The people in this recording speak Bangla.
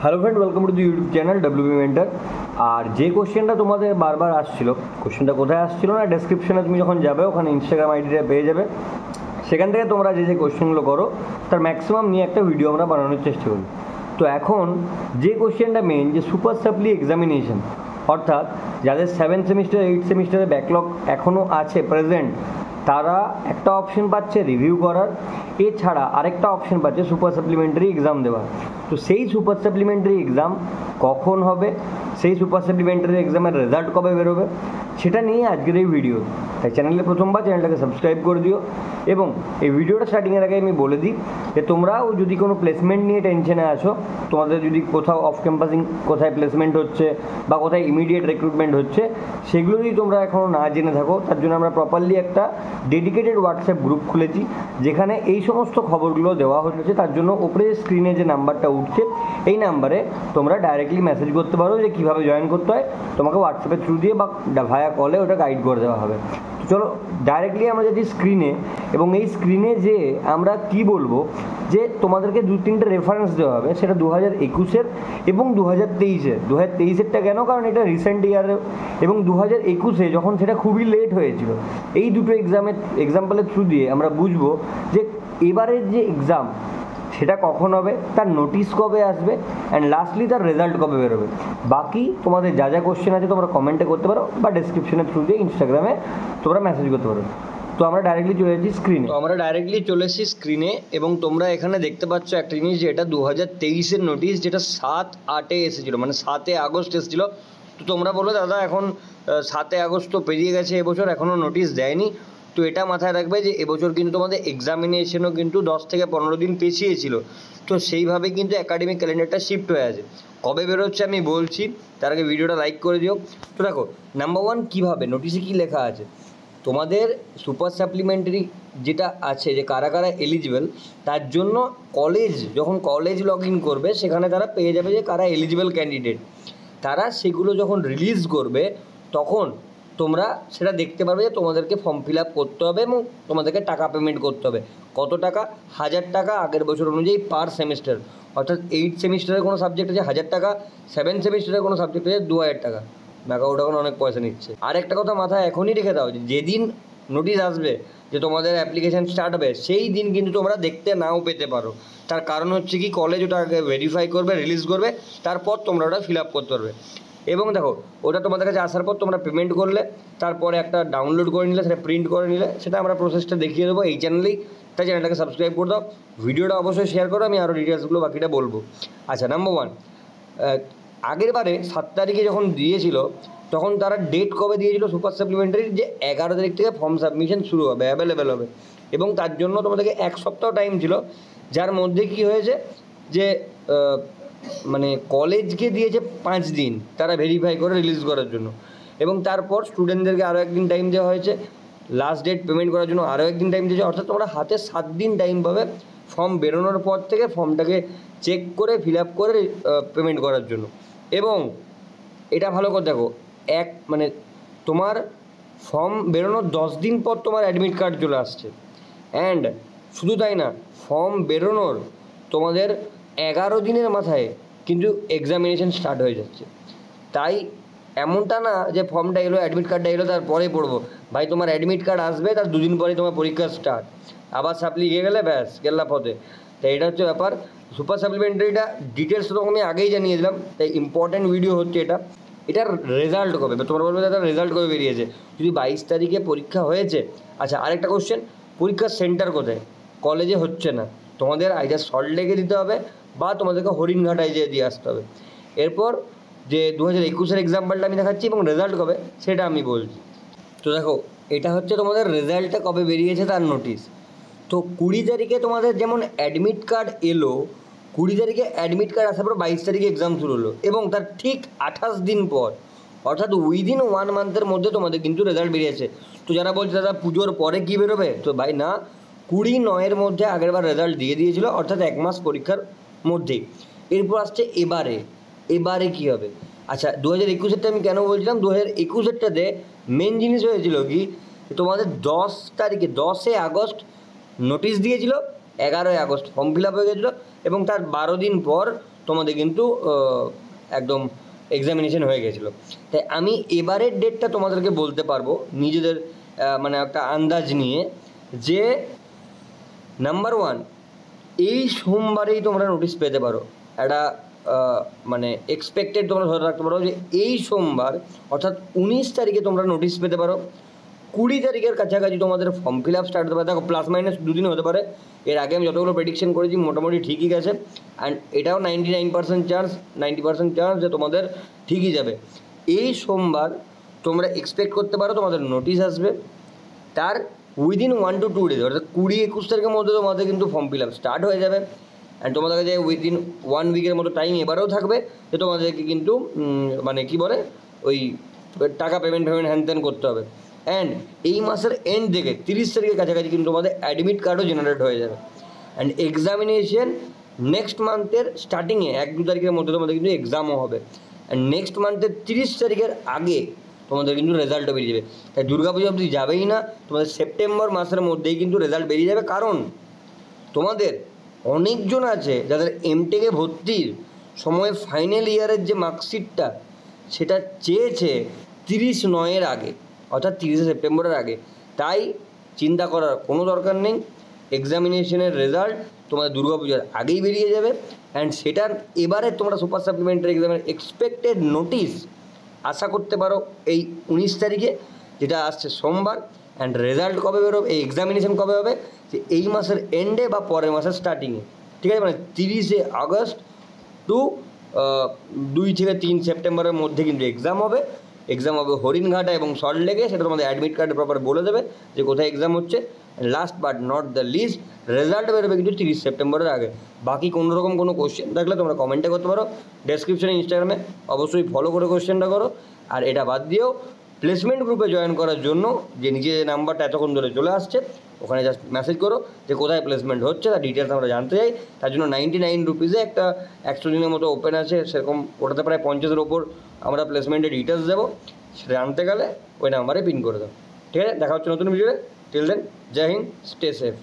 Hello friend, welcome to the YouTube channel WB mentor. আর যে কোশ্চেনটা তোমাদের বারবার আসছিল, কোশ্চেনটা কোথায় আসছিল না, ডেসক্রিপশনে তুমি যখন যাবে ওখানে ইনস্টাগ্রাম আইডিটা পেয়ে যাবে। সেখান থেকে তোমরা যে কোশ্চেনগুলো করো তার ম্যাক্সিমাম নিয়ে একটা ভিডিও আমরা বানানোর চেষ্টা করি। তো এখন যে কোশ্চেনটা মেন, যে সুপার সাপ্লি এক্সামিনেশন, অর্থাৎ যাদের 7 সেমিস্টার 8 সেমিস্টারে ব্যাকলগ এখনও আছে প্রেজেন্ট, তারা একটা অপশন পাচ্ছে রিভিউ করার, এছাড়া আরেকটা অপশন পাচ্ছে সুপার সাপ্লিমেন্টারি এক্সাম দেওয়ার। তো সেই সুপার সাপ্লিমেন্টারি এক্সাম কখন হবে, সেই সুপার সাপ্লিমেন্টারি এক্সামের রেজাল্ট কবে বেরোবে, সেটা নিয়ে আজকের এই ভিডিও। তাই চ্যানেলে প্রথমবার চ্যানেলটাকে সাবস্ক্রাইব করে দিও। এবং এই ভিডিওটা স্টার্টিংয়ের আগে আমি বলে দিই যে তোমরাও যদি কোনো প্লেসমেন্ট নিয়ে টেনশনে আছো, তোমাদের যদি কোথাও অফ ক্যাম্পাসিং কোথায় প্লেসমেন্ট হচ্ছে বা কোথায় ইমিডিয়েট রিক্রুটমেন্ট হচ্ছে, সেগুলো যদি তোমরা এখনও না জেনে থাকো, তার জন্য আমরা প্রপারলি একটা ডেডিকেটেড হোয়াটসঅ্যাপ গ্রুপ খুলেছি, যেখানে এই সমস্ত খবরগুলো দেওয়া হচ্ছে। তার জন্য ওপরে স্ক্রিনে যে নাম্বারটা উঠছে, এই নাম্বারে তোমরা ডাইরেক্টলি মেসেজ করতে পারো যে কীভাবে জয়েন করতে হয়। তোমাকে হোয়াটসঅ্যাপের থ্রু দিয়ে বা ভায়া কলে ওটা গাইড করে দেওয়া হবে। তো চলো ডাইরেক্টলি আমরা যদি স্ক্রিনে, এবং এই স্ক্রিনে যে আমরা কি বলবো, যে তোমাদেরকে 2-3টে রেফারেন্স দেওয়া হবে, সেটা 2021-এর এবং 2023-এর। 2023-এরটা কেন, কারণ এটা রিসেন্ট ইয়ারে, এবং 2021-এ যখন সেটা খুবই লেট হয়েছিল। এই দুটো এক্সাম্পলের থ্রু দিয়ে আমরা বুঝবো যে এবারের যে এক্সাম সেটা কখন হবে, তার নোটিশ কবে আসবে, অ্যান্ড লাস্টলি তার রেজাল্ট কবে বেরোবে। বাকি তোমাদের যা যা কোশ্চেন আছে তোমরা কমেন্টে করতে পারো বা ডেসক্রিপশনের থ্রু দিয়ে ইনস্টাগ্রামে তোমরা মেসেজ করতে পারো। তো আমরা ডাইরেক্টলি চলে এসেছি স্ক্রিনে। এবং তোমরা এখানে দেখতে পাচ্ছ একটা জিনিস, যে এটা 2023-এর নোটিশ, যেটা 7/8-এ এসেছিলো, মানে 7 আগস্ট এসেছিলো। তো তোমরা বলো দাদা এখন 7 আগস্ট তো পেরিয়ে গেছে, এবছর এখনও নোটিশ দেয়নি। তো এটা মাথায় রাখবে যে এবছর কিন্তু তোমাদের এক্সামিনেশনও কিন্তু 10 থেকে 15 দিন পেছিয়েছিল। তো সেইভাবে কিন্তু একাডেমিক ক্যালেন্ডারটা শিফট হয়ে আছে। কবে বেরোচ্ছে আমি বলছি, তার আগে ভিডিওটা লাইক করে দিও। তো দেখো, নাম্বার 1, কীভাবে নোটিশে কী লেখা আছে, তোমাদের সুপার সাপ্লিমেন্টারি যেটা আছে, যে কারা কারা এলিজিবল, তার জন্য যখন কলেজ লগ ইন করবে, সেখানে তারা পেয়ে যাবে যে কারা এলিজিবল ক্যান্ডিডেট। তারা সেগুলো যখন রিলিজ করবে, তখন তোমরা সেটা দেখতে পারবে যে তোমাদেরকে ফর্ম ফিল আপ করতে হবে এবং তোমাদেরকে টাকা পেমেন্ট করতে হবে। কত টাকা? 1000 টাকা আগের বছর অনুযায়ী পার সেমিস্টার। অর্থাৎ 8 সেমিস্টারের কোনো সাবজেক্ট আছে 1000 টাকা, 7 সেমিস্টারের কোনো সাবজেক্ট আছে 2000 টাকা। ব্যাকআউট এখন অনেক পয়সা নিচ্ছে। আর একটা কথা মাথায় এখনই রেখে দাও, যেদিন নোটিশ আসবে যে তোমাদের অ্যাপ্লিকেশান স্টার্ট হবে, সেই দিন কিন্তু তোমরা দেখতে নাও পেতে পারো। তার কারণ হচ্ছে কি, কলেজ ওটা আগে ভেরিফাই করবে, রিলিজ করবে, তারপর তোমরা ওটা ফিল আপ করতে পারবে। এবং দেখো, ওটা তোমাদের কাছে আসার পর তোমরা পেমেন্ট করলে, তারপরে একটা ডাউনলোড করে নিলে, সেটা প্রিন্ট করে নিলে, সেটা আমরা প্রসেসটা দেখিয়ে দেবো এই চ্যানেলেই। তাই চ্যানেলটাকে সাবস্ক্রাইব করে দাও, ভিডিওটা অবশ্যই শেয়ার করো, আমি আরও ডিটেলসগুলো বাকিটা বলবো। আচ্ছা, নাম্বার 1, আগের বারে 7 তারিখে যখন দিয়েছিল, তখন তারা ডেট কবে দিয়েছিল সুপার সাপ্লিমেন্টারির, যে 11 তারিখ থেকে ফর্ম সাবমিশন শুরু হবে, অ্যাভেলেবেল হবে। এবং তার জন্য তোমাদেরকে 1 সপ্তাহ টাইম ছিল, যার মধ্যে কি হয়েছে যে মানে কলেজকে দিয়েছে 5 দিন তারা ভেরিফাই করে রিলিজ করার জন্য। এবং তারপর স্টুডেন্টদেরকে আরও 1 দিন টাইম দেওয়া হয়েছে, লাস্ট ডেট পেমেন্ট করার জন্য আরও 1 দিন টাইম দিয়েছে। অর্থাৎ তোমরা হাতে 7 দিন টাইম পাবে ফর্ম বেরোনোর পর থেকে ফর্মটাকে চেক করে ফিল আপ করে পেমেন্ট করার জন্য। এবং এটা ভালো করে দেখো, মানে তোমার ফর্ম বেরোনোর 10 দিন পর তোমার অ্যাডমিট কার্ড চলে আসছে। অ্যান্ড শুধু তাই না, ফর্ম বেরোনোর তোমাদের 11 দিনের মাথায় কিন্তু এক্সামিনেশন স্টার্ট হয়ে যাচ্ছে। তাই এমনটা না যে ফর্মটা এলো, অ্যাডমিট কার্ডটা এলো, তারপরে পড়বো। ভাই, তোমার অ্যাডমিট কার্ড আসবে, তার 2 দিন পরে তোমার পরীক্ষা স্টার্ট, আবার সাপ্লি গিয়ে গেলে ব্যাস গেল্লা পথে। তাই এটা হচ্ছে ব্যাপার। সুপার সাপ্লিমেন্টারিটা ডিটেলস তো আমি আগেই জানিয়ে দিলাম, তাই ইম্পর্ট্যান্ট ভিডিও হচ্ছে এটা। এটার রেজাল্ট কবে, তোমরা বলবে দাদা রেজাল্ট কবে বেরিয়েছে, যদি 22 তারিখে পরীক্ষা হয়েছে। আচ্ছা, আরেকটা কোশ্চেন, পরীক্ষার সেন্টার কোথায়? কলেজে হচ্ছে না, তোমাদের আইদার সল্টলেকে দিতে হবে বা তোমাদেরকে হরিণঘাটায় যেয়ে দিয়ে আসতে হবে। এরপর যে 2021-এর এক্সাম্পলটা আমি দেখাচ্ছি, এবং রেজাল্ট কবে সেটা আমি বলছি। তো দেখো, এটা হচ্ছে তোমাদের রেজাল্টটা কবে বেরিয়েছে তার নোটিশ। তো 20 তারিখে তোমাদের যেমন অ্যাডমিট কার্ড এলো, 20 তারিখে অ্যাডমিট কার্ড আসার পর 22 তারিখে এক্সাম শুরু হলো, এবং তার ঠিক 28 দিন পর, অর্থাৎ উইদিন 1 মান্থের মধ্যে তোমাদের কিন্তু রেজাল্ট বেরিয়েছে। তো যারা বলছে দাদা পুজোর পরে কী বেরোবে, তো ভাই না, 20/9-এর মধ্যে আগেরবার রেজাল্ট দিয়ে দিয়েছিল, অর্থাৎ 1 মাস পরীক্ষার মধ্যেই। এরপর আসছে এবারে কী হবে। আচ্ছা, 2021-এরটা আমি কেন বলছিলাম, 2021-এরটাতে মেন জিনিস হয়েছিল কি, তোমাদের 10 তারিখে 10 আগস্ট নোটিশ দিয়েছিল, 11 আগস্ট ফর্ম ফিল আপ হয়ে গেছিলো, এবং তার 12 দিন পর তোমাদের কিন্তু একদম এক্সামিনেশন হয়ে গেছিলো। তাই আমি এবারের ডেটটা তোমাদেরকে বলতে পারবো নিজেদের মানে একটা আন্দাজ নিয়ে, যে নাম্বার 1 এই সোমবারেই তোমরা নোটিশ পেতে পারো। একটা মানে এক্সপেক্টেড তোমরা ধরে রাখতে পারো যে এই সোমবার অর্থাৎ 19 তারিখে তোমরা নোটিশ পেতে পারো। 20 তারিখের কাছাকাছি তোমাদের ফর্ম ফিল আপ স্টার্ট হতে পারে। দেখো প্লাস মাইনাস 2 দিন হতে পারে, এর আগে আমি যতগুলো প্রেডিকশন করেছি মোটামুটি ঠিকই গেছে। অ্যান্ড এটাও 99% চান্স 90% চান্স যে তোমাদের ঠিকই যাবে। এই সোমবার তোমরা এক্সপেক্ট করতে পারো তোমাদের নোটিশ আসবে, তার উইদিন 1 to 2 ডেজ অর্থাৎ 20-21 তারিখের মধ্যে তোমাদের কিন্তু ফর্ম ফিল আপ স্টার্ট হয়ে যাবে। অ্যান্ড তোমাদের কাছে উইদিন 1 উইকের মতো টাইম এবারেও থাকবে যে তোমাদেরকে কিন্তু মানে কী বলে ওই টাকা পেমেন্ট হ্যান করতে হবে। অ্যান্ড এই মাসের এন্ড থেকে 30 তারিখের কাছাকাছি কিন্তু তোমাদের অ্যাডমিট কার্ডও জেনারেট হয়ে যাবে। অ্যান্ড এক্সামিনেশন নেক্সট মান্থের স্টার্টিংয়ে 1-2 তারিখের মধ্যে তোমাদের কিন্তু এক্সামও হবে। অ্যান্ড নেক্সট মান্থের 30 তারিখের আগে তোমাদের কিন্তু রেজাল্টও বেরিয়ে যাবে। তাই দুর্গাপুজো অবধি যাবেই না, তোমাদের সেপ্টেম্বর মাসের মধ্যেই কিন্তু রেজাল্ট বেরিয়ে যাবে। কারণ তোমাদের অনেকজন আছে যাদের এমটেকে ভর্তির সময় ফাইনাল ইয়ারের যে মার্কশিটটা সেটা চেয়েছে 30/9 আগে অর্থাৎ 30 সেপ্টেম্বরের আগে। তাই চিন্তা করার কোনো দরকার নেই, এক্সামিনেশনের রেজাল্ট তোমাদের দুর্গাপূজার আগেই বেরিয়ে যাবে। অ্যান্ড সেটার এবারে তোমরা সুপার সাপ্লিমেন্টারি এক্সামের এক্সপেক্টেড নোটিশ আশা করতে পারো এই 19 তারিখে, যেটা আসছে সোমবার। অ্যান্ড রেজাল্ট কবে বেরোবে, এই এক্সামিনেশন কবে হবে, যে এই মাসের এন্ডে বা পরের মাসের স্টার্টিংয়ে, ঠিক আছে? মানে 30 আগস্ট টু 2 থেকে 3 সেপ্টেম্বরের মধ্যে কিন্তু এক্সাম হবে হরিণঘাটা এবং সল্টলেকে। সেটা তোমাদের অ্যাডমিট কার্ডে প্রপার বলে দেবে যে কোথায় এক্সাম হচ্ছে। Last but not the least, result বেরোবে কিন্তু 30 সেপ্টেম্বরের আগে। বাকি কোনো রকম কোনো কোশ্চেন থাকলে তোমরা কমেন্টে করতে পারো, ডেসক্রিপশনে ইনস্টাগ্রামে অবশ্যই ফলো করে কোশ্চেনটা করো। আর এটা বাদ দিয়েও প্লেসমেন্ট গ্রুপে জয়েন করার জন্য যে নিজে যে নাম্বারটা এতক্ষণ ধরে চলে আসছে ওখানে জাস্ট মেসেজ করো যে কোথায় প্লেসমেন্ট হচ্ছে, তার ডিটেলস আমরা জানতে চাই। তার জন্য 99 রুপিসে একটা 100 দিনের মতো ওপেন আছে, সেরকম ওটাতে প্রায় 50-এর ওপর আমরা প্লেসমেন্টের ডিটেলস দেবো। সেটা জানতে গেলে ওই নাম্বারে পিন করে দাও, ঠিক আছে? দেখা হচ্ছে নতুন ভিডিওতে। টিল দেন, জয় হিন্দ, স্টে সেফ।